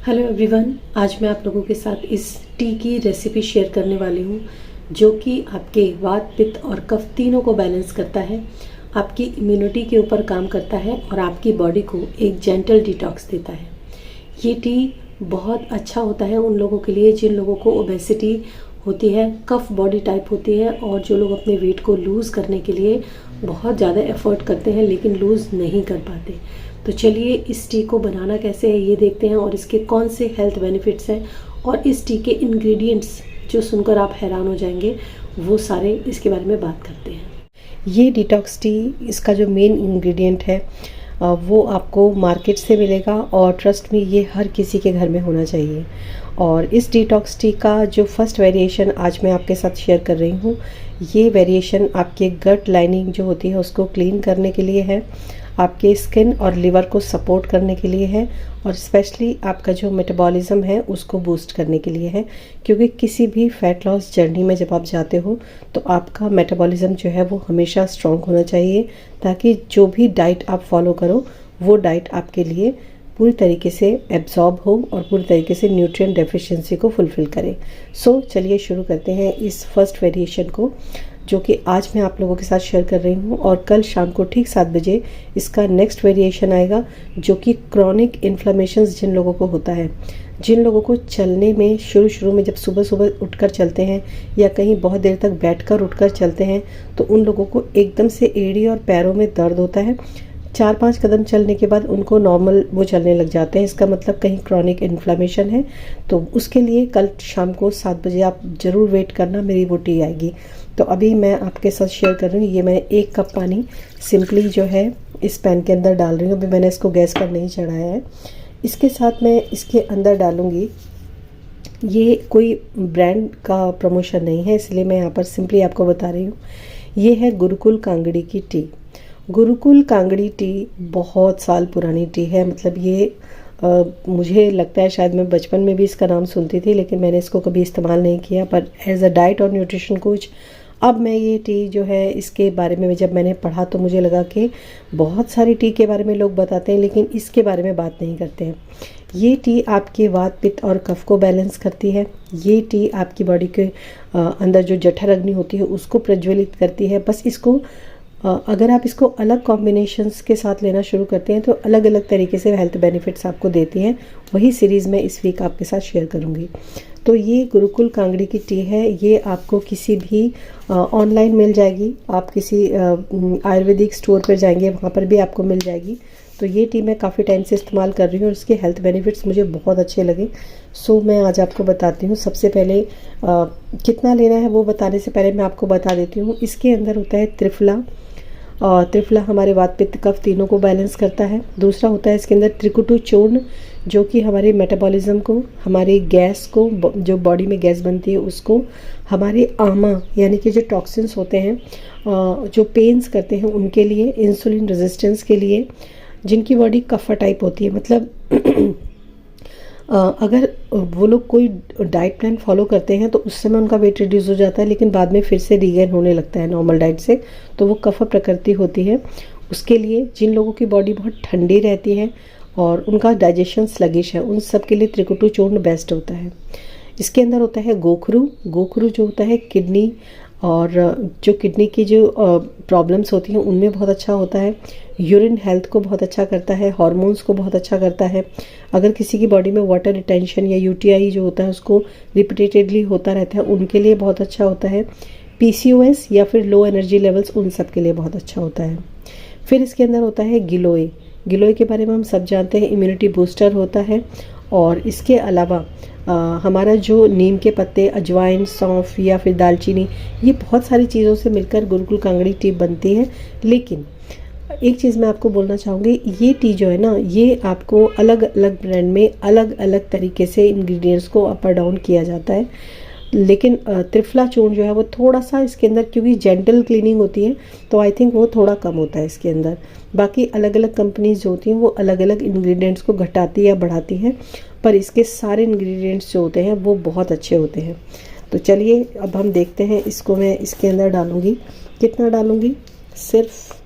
Hello everyone, आज मैं आप लोगों के साथ इस टी की रेसिपी शेयर करने वाली हूँ जो कि आपके वात, पित्त और कफ तीनों को बैलेंस करता है, आपकी इम्यूनिटी के ऊपर काम करता है और आपकी बॉडी को एक जेंटल डिटॉक्स देता है। ये टी बहुत अच्छा होता है उन लोगों के लिए जिन लोगों को ओबेसिटी होती है, कफ बॉडी टाइप होती है और जो लोग अपने वेट को लूज़ करने के लिए बहुत ज़्यादा एफर्ट करते हैं लेकिन लूज़ नहीं कर पाते। तो चलिए इस टी को बनाना कैसे है ये देखते हैं और इसके कौन से हेल्थ बेनिफिट्स हैं और इस टी के इंग्रेडिएंट्स जो सुनकर आप हैरान हो जाएंगे, वो सारे इसके बारे में बात करते हैं। ये डिटॉक्स टी, इसका जो मेन इंग्रेडिएंट है वो आपको मार्केट से मिलेगा और ट्रस्ट में ये हर किसी के घर में होना चाहिए। और इस डिटॉक्स टी का जो फर्स्ट वेरिएशन आज मैं आपके साथ शेयर कर रही हूँ, ये वेरिएशन आपके गट लाइनिंग जो होती है उसको क्लीन करने के लिए है, आपके स्किन और लिवर को सपोर्ट करने के लिए है और स्पेशली आपका जो मेटाबॉलिज्म है उसको बूस्ट करने के लिए है। क्योंकि किसी भी फैट लॉस जर्नी में जब आप जाते हो तो आपका मेटाबॉलिज्म जो है वो हमेशा स्ट्रॉन्ग होना चाहिए, ताकि जो भी डाइट आप फॉलो करो वो डाइट आपके लिए पूरी तरीके से एब्जॉर्ब हो और पूरी तरीके से न्यूट्रिएंट डेफिशिएंसी को फुलफ़िल करे। सो चलिए शुरू करते हैं इस फर्स्ट वेरिएशन को, जो कि आज मैं आप लोगों के साथ शेयर कर रही हूँ। और कल शाम को ठीक 7 बजे इसका नेक्स्ट वेरिएशन आएगा, जो कि क्रॉनिक इन्फ्लेमेशंस जिन लोगों को होता है, जिन लोगों को चलने में शुरू में जब सुबह सुबह उठकर चलते हैं या कहीं बहुत देर तक बैठकर उठकर चलते हैं तो उन लोगों को एकदम से एड़ी और पैरों में दर्द होता है। 4-5 कदम चलने के बाद उनको नॉर्मल वो चलने लग जाते हैं, इसका मतलब कहीं क्रॉनिक इन्फ्लेमेशन है। तो उसके लिए कल शाम को 7 बजे आप ज़रूर वेट करना, मेरी वो टी आएगी। तो अभी मैं आपके साथ शेयर कर रही हूँ, ये मैंने 1 कप पानी सिंपली जो है इस पैन के अंदर डाल रही हूँ। अभी मैंने इसको गैस पर नहीं चढ़ाया है। इसके साथ मैं इसके अंदर डालूँगी, ये कोई ब्रांड का प्रमोशन नहीं है इसलिए मैं यहाँ पर सिंपली आपको बता रही हूँ, ये है गुरुकुल कांगड़ी की टी। गुरुकुल कांगड़ी टी बहुत साल पुरानी टी है, मतलब ये मुझे लगता है शायद मैं बचपन में भी इसका नाम सुनती थी लेकिन मैंने इसको कभी इस्तेमाल नहीं किया। पर एज अ डाइट और न्यूट्रिशन कोच अब मैं ये टी जो है इसके बारे में जब मैंने पढ़ा तो मुझे लगा कि बहुत सारी टी के बारे में लोग बताते हैं लेकिन इसके बारे में बात नहीं करते हैं। ये टी आपके वात, पित्त और कफ को बैलेंस करती है। ये टी आपकी बॉडी के अंदर जो जठर अग्नि होती है उसको प्रज्वलित करती है। बस इसको अगर आप इसको अलग कॉम्बिनेशंस के साथ लेना शुरू करते हैं तो अलग अलग तरीके से हेल्थ बेनिफिट्स आपको देती हैं। वही सीरीज़ में इस वीक आपके साथ शेयर करूंगी। तो ये गुरुकुल कांगड़ी की टी है, ये आपको किसी भी ऑनलाइन मिल जाएगी, आप किसी आयुर्वेदिक स्टोर पर जाएंगे वहाँ पर भी आपको मिल जाएगी। तो ये टी मैं काफ़ी टाइम से इस्तेमाल कर रही हूँ और इसके हेल्थ बेनिफिट्स मुझे बहुत अच्छे लगे। सो मैं आज आपको बताती हूँ। सबसे पहले कितना लेना है वो बताने से पहले मैं आपको बता देती हूँ, इसके अंदर होता है त्रिफला। और त्रिफला हमारे वात, पित्त, कफ तीनों को बैलेंस करता है। दूसरा होता है इसके अंदर त्रिकुटु चूर्ण, जो कि हमारे मेटाबॉलिज्म को, हमारी गैस को, जो बॉडी में गैस बनती है उसको, हमारे आमा यानी कि जो टॉक्सिन्स होते हैं जो पेन्स करते हैं उनके लिए, इंसुलिन रेजिस्टेंस के लिए, जिनकी बॉडी कफा टाइप होती है, मतलब अगर वो लोग कोई डाइट प्लान फॉलो करते हैं तो उस समय उनका वेट रिड्यूस हो जाता है लेकिन बाद में फिर से रीगेन होने लगता है नॉर्मल डाइट से, तो वो कफ प्रकृति होती है। उसके लिए जिन लोगों की बॉडी बहुत ठंडी रहती है और उनका डाइजेशन स्लगिश है, उन सब के लिए त्रिकुटु चूर्ण बेस्ट होता है। इसके अंदर होता है गोखरू। गोखरू जो होता है किडनी और जो किडनी की जो प्रॉब्लम्स होती हैं उनमें बहुत अच्छा होता है। यूरिन हेल्थ को बहुत अच्छा करता है, हार्मोन्स को बहुत अच्छा करता है। अगर किसी की बॉडी में वाटर रिटेंशन या यूटीआई जो होता है उसको रिपीटेडली होता रहता है, उनके लिए बहुत अच्छा होता है। पीसीओएस या फिर लो एनर्जी लेवल्स, उन सब के लिए बहुत अच्छा होता है। फिर इसके अंदर होता है गिलोय। गिलोय के बारे में हम सब जानते हैं, इम्यूनिटी बूस्टर होता है। और इसके अलावा हमारा जो नीम के पत्ते, अजवाइन, सौंफ या फिर दालचीनी, ये बहुत सारी चीज़ों से मिलकर गुरुकुल कांगड़ी टी बनती है। लेकिन एक चीज़ मैं आपको बोलना चाहूँगी, ये टी जो है ना, ये आपको अलग अलग ब्रांड में अलग अलग तरीके से इंग्रेडिएंट्स को अप और डाउन किया जाता है। लेकिन त्रिफला चूर्ण जो है वो थोड़ा सा इसके अंदर, क्योंकि जेंटल क्लीनिंग होती है तो आई थिंक वो थोड़ा कम होता है इसके अंदर। बाकी अलग अलग कंपनीज जो होती हैं वो अलग अलग इंग्रेडिएंट्स को घटाती या बढ़ाती हैं, पर इसके सारे इंग्रेडिएंट्स जो होते हैं वो बहुत अच्छे होते हैं। तो चलिए अब हम देखते हैं, इसको मैं इसके अंदर डालूँगी। कितना डालूँगी? सिर्फ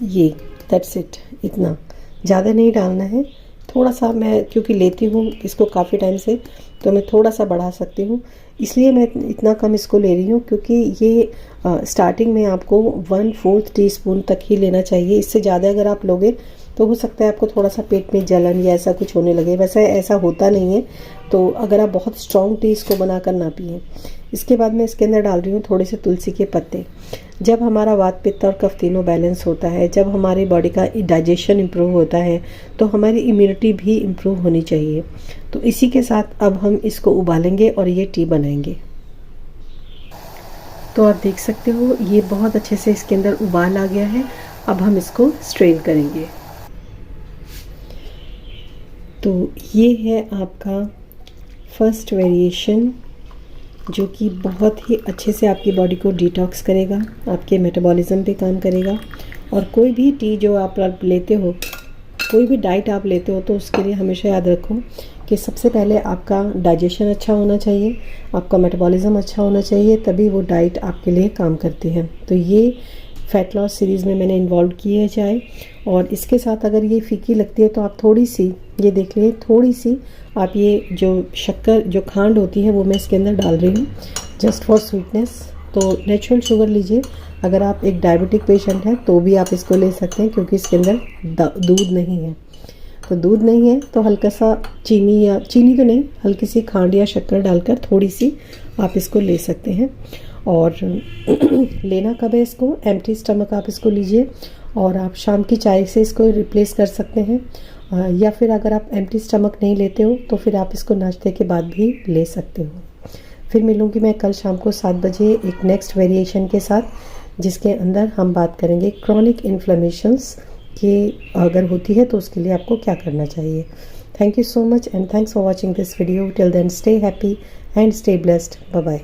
ये, दैट्स इट, इतना। ज़्यादा नहीं डालना है, थोड़ा सा। मैं क्योंकि लेती हूँ इसको काफ़ी टाइम से, तो मैं थोड़ा सा बढ़ा सकती हूँ, इसलिए मैं इतना कम इसको ले रही हूँ। क्योंकि ये स्टार्टिंग में आपको 1/4 टीस्पून तक ही लेना चाहिए। इससे ज़्यादा अगर आप लोगे तो हो सकता है आपको थोड़ा सा पेट में जलन या ऐसा कुछ होने लगे। वैसे ऐसा होता नहीं है, तो अगर आप बहुत स्ट्रॉन्ग टी इसको बनाकर ना पिए। इसके बाद मैं इसके अंदर डाल रही हूँ थोड़े से तुलसी के पत्ते। जब हमारा वात पित्त और कफ तीनों बैलेंस होता है, जब हमारी बॉडी का डाइजेशन इम्प्रूव होता है, तो हमारी इम्यूनिटी भी इम्प्रूव होनी चाहिए। तो इसी के साथ अब हम इसको उबालेंगे और ये टी बनाएंगे। तो आप देख सकते हो ये बहुत अच्छे से इसके अंदर उबाल आ गया है। अब हम इसको स्ट्रेन करेंगे। तो ये है आपका फर्स्ट वेरिएशन, जो कि बहुत ही अच्छे से आपकी बॉडी को डिटॉक्स करेगा, आपके मेटाबॉलिज्म पे काम करेगा। और कोई भी टी जो आप लेते हो, कोई भी डाइट आप लेते हो, तो उसके लिए हमेशा याद रखो कि सबसे पहले आपका डाइजेशन अच्छा होना चाहिए, आपका मेटाबॉलिज्म अच्छा होना चाहिए, तभी वो डाइट आपके लिए काम करती है। तो ये फ़ैट लॉस सीरीज़ में मैंने इन्वॉल्व की है चाय। और इसके साथ अगर ये फीकी लगती है तो आप थोड़ी सी, ये देख लीजिए, थोड़ी सी आप ये जो शक्कर, जो खांड होती है, वो मैं इसके अंदर डाल रही हूँ जस्ट फॉर स्वीटनेस। तो नेचुरल शुगर लीजिए। अगर आप एक डायबिटिक पेशेंट हैं तो भी आप इसको ले सकते हैं, क्योंकि इसके अंदर दूध नहीं है। तो दूध नहीं है तो हल्का सा चीनी, या चीनी तो नहीं, हल्की सी खांड या शक्कर डालकर थोड़ी सी आप इसको ले सकते हैं। और लेना कब है इसको? एम्प्टी स्टमक आप इसको लीजिए, और आप शाम की चाय से इसको रिप्लेस कर सकते हैं। या फिर अगर आप एम्प्टी स्टमक नहीं लेते हो तो फिर आप इसको नाश्ते के बाद भी ले सकते हो। फिर मिलूँगी मैं कल शाम को 7 बजे एक नेक्स्ट वेरिएशन के साथ, जिसके अंदर हम बात करेंगे क्रॉनिक इन्फ्लेमेशंस की अगर होती है तो उसके लिए आपको क्या करना चाहिए। Thank you so much and thanks for watching this video. Till then stay happy and stay blessed. Bye bye.